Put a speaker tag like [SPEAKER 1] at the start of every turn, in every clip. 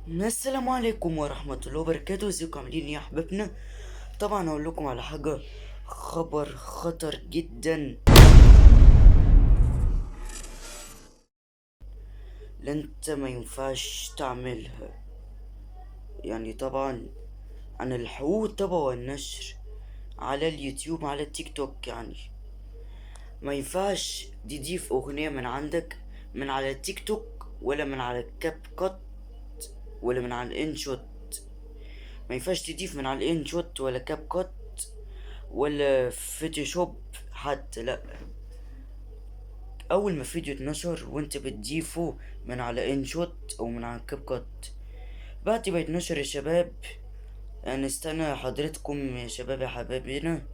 [SPEAKER 1] السلام عليكم ورحمة الله وبركاته. ازيكم عاملين ايه يا احبابنا؟ طبعا اقول لكم على حاجة، خبر خطر جدا. لا انت ما ينفعش تعملها. يعني طبعا عن الحقوق الطبع والنشر على اليوتيوب على التيك توك. يعني ما ينفعش تضيف اغنية من عندك من على التيك توك، ولا من على الكاب كات، ولا من على الانشوت. ما ينفعش تضيف من على الانشوت ولا كاب كات ولا فوتوشوب حتى. لا، اول ما فيديو اتنشر وانت بتضيفه من على انشوت او من على كاب كات، بعد ما يتنشر يا شباب، نستنى حضرتكم يا شباب يا حبايبنا.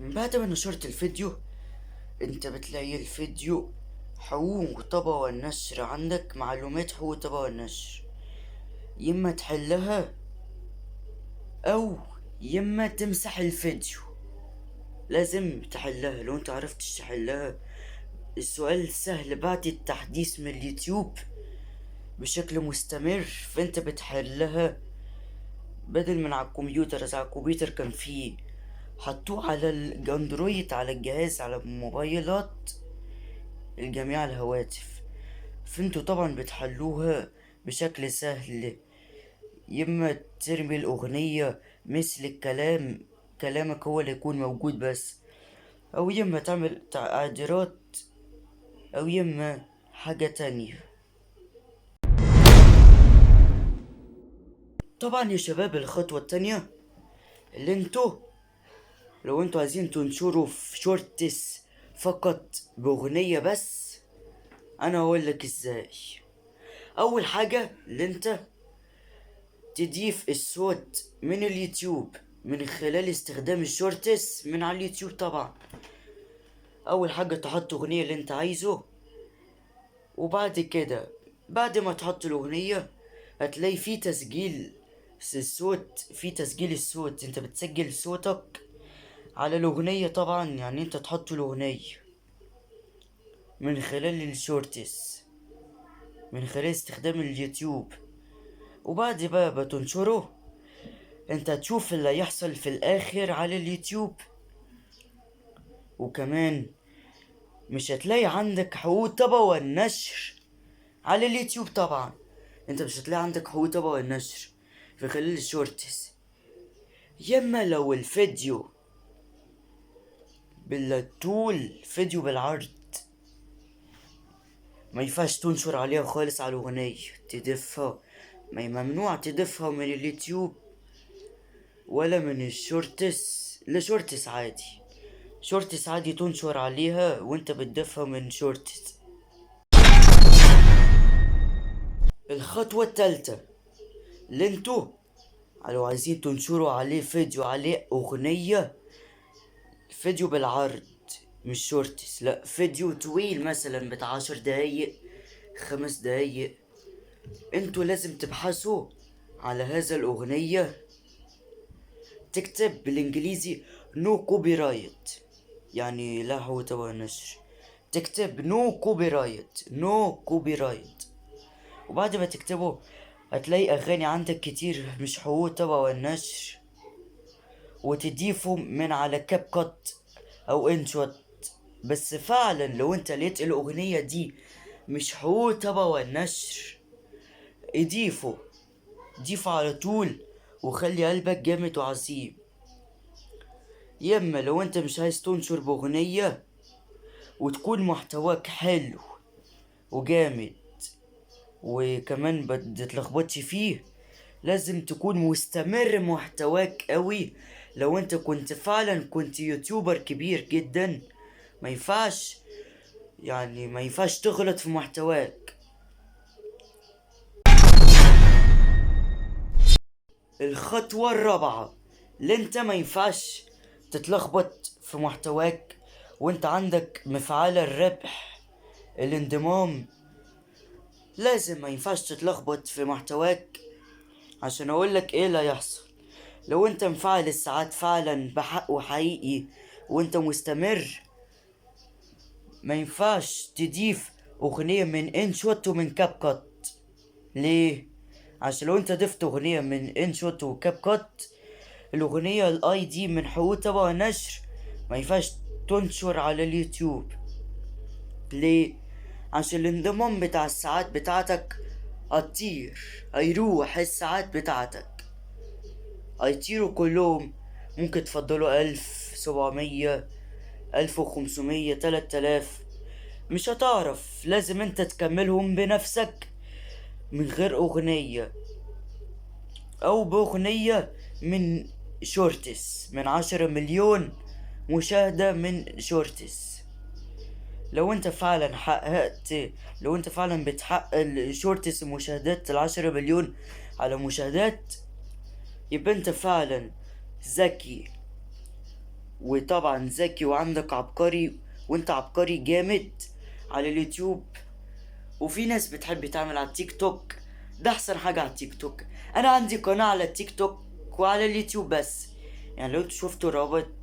[SPEAKER 1] من بعد ما نشرت الفيديو انت بتلاقي الفيديو حقوق طبع والنشر، عندك معلومات حقوق طبع والنشر، يما تحلها او يما تمسح الفيديو. لازم تحلها. لو انت عرفتش تحلها، السؤال سهل، بعد التحديث من اليوتيوب بشكل مستمر فانت بتحلها. بدل من على الكمبيوتر، زي على الكمبيوتر كان فيه حطوه على الاندرويد، على الجهاز، على الموبايلات الجميع الهواتف، فانتوا طبعا بتحلوها بشكل سهل. يما ترمي الاغنية مثل الكلام، كلامك هو اللي يكون موجود بس، او يما تعمل تعديلات، او يما حاجة تانية. طبعا يا شباب الخطوة التانية اللي لو انتوا عايزين تنشروا في شورتس فقط بأغنية بس، انا هقولك ازاي. اول حاجة اللي انت تضيف الصوت من اليوتيوب من خلال استخدام الشورتس من على اليوتيوب. طبعا اول حاجة تحط اغنية اللي انت عايزه، وبعد كده بعد ما تحط الاغنية هتلاقي في تسجيل الصوت. في تسجيل الصوت، انت بتسجل صوتك على الأغنية. طبعا يعني انت تحط الأغنية من خلال الشورتس من خلال استخدام اليوتيوب، وبعد بقى بتنشره. انت هتشوف اللي هيحصل في الآخر على اليوتيوب. وكمان مش هتلاقي عندك حقوق طبع والنشر على اليوتيوب. طبعا انت مش هتلاقي عندك حقوق طبع والنشر في خلال الشورتس. يما لو الفيديو بالطول، فيديو بالعرض، ما ينفعش تنشر عليها خالص على الأغنية، تضيفها. ما ممنوع تضيفها من اليوتيوب ولا من الشورتس لشورتس عادي. شورتس عادي تنشر عليها وانت بتضيفها من شورتس. الخطوة التالتة اللي انتوا لو عايزين تنشروا عليه فيديو، عليه أغنية، فيديو بالعرض مش شورتس، لا فيديو طويل مثلا بتاع 10 دقايق 5 دقايق، انتوا لازم تبحثوا على هذا الأغنية، تكتب بالانجليزي نو كوبي رايت، يعني لا هو تبع النشر. تكتب نو كوبي رايت، نو كوبي رايت، وبعد ما تكتبه هتلاقي اغاني عندك كتير مش حقوق تبع النشر، وتضيفه من على كاب كات او انشوت. بس فعلا لو انت لقيت الاغنية دي مش حقوق تبع النشر، اضيفه، ضيفه على طول، وخلي قلبك جامد وعظيم. يما لو انت مش عايز تنشر باغنية وتكون محتواك حلو وجامد وكمان بتتلخبطش فيه، لازم تكون مستمر محتواك قوي. لو انت كنت فعلا كنت يوتيوبر كبير جدا، ما ينفعش، يعني ما ينفعش تغلط في محتواك. الخطوة الرابعة اللي انت ما ينفعش تتلخبط في محتواك وانت عندك مفعال الربح، الانضمام. لازم ما ينفعش تتلخبط في محتواك، عشان اقولك ايه اللي هيحصل. لو انت مفعل الساعات فعلا بحق وحقيقي وانت مستمر، ما ينفعش تضيف اغنية من انشوت ومن كاب كات. ليه؟ عشان لو انت ضفت اغنية من انشوت وكاب كات، الاغنية الاي دي من حقوق طبع نشر ما ينفعش تنشر على اليوتيوب. ليه؟ عشان الانضمام بتاع الساعات بتاعتك هتطير، هيروح الساعات بتاعتك هيطيروا كلهم. ممكن تفضلوا 1700، 1500، 3000، مش هتعرف. لازم انت تكملهم بنفسك من غير اغنية، او باغنية من شورتس من 10 مليون مشاهدة من شورتس. لو انت فعلا حققت، لو انت فعلا بتحقق الشورتس مشاهدات 10 مليون على مشاهدات، يبقى انت فعلا ذكي. وطبعا ذكي وعندك عبقري، وانت عبقري جامد على اليوتيوب. وفي ناس بتحب تعمل على التيك توك، ده احسن حاجة على التيك توك. انا عندي قناة على التيك توك وعلى اليوتيوب بس، يعني لو شفتوا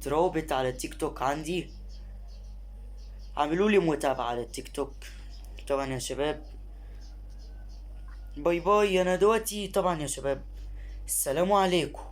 [SPEAKER 1] رابط على التيك توك عندي، عملوا لي متابعة على التيك توك. طبعا يا شباب، باي باي انا دلوقتي طبعا يا شباب، السلام عليكم.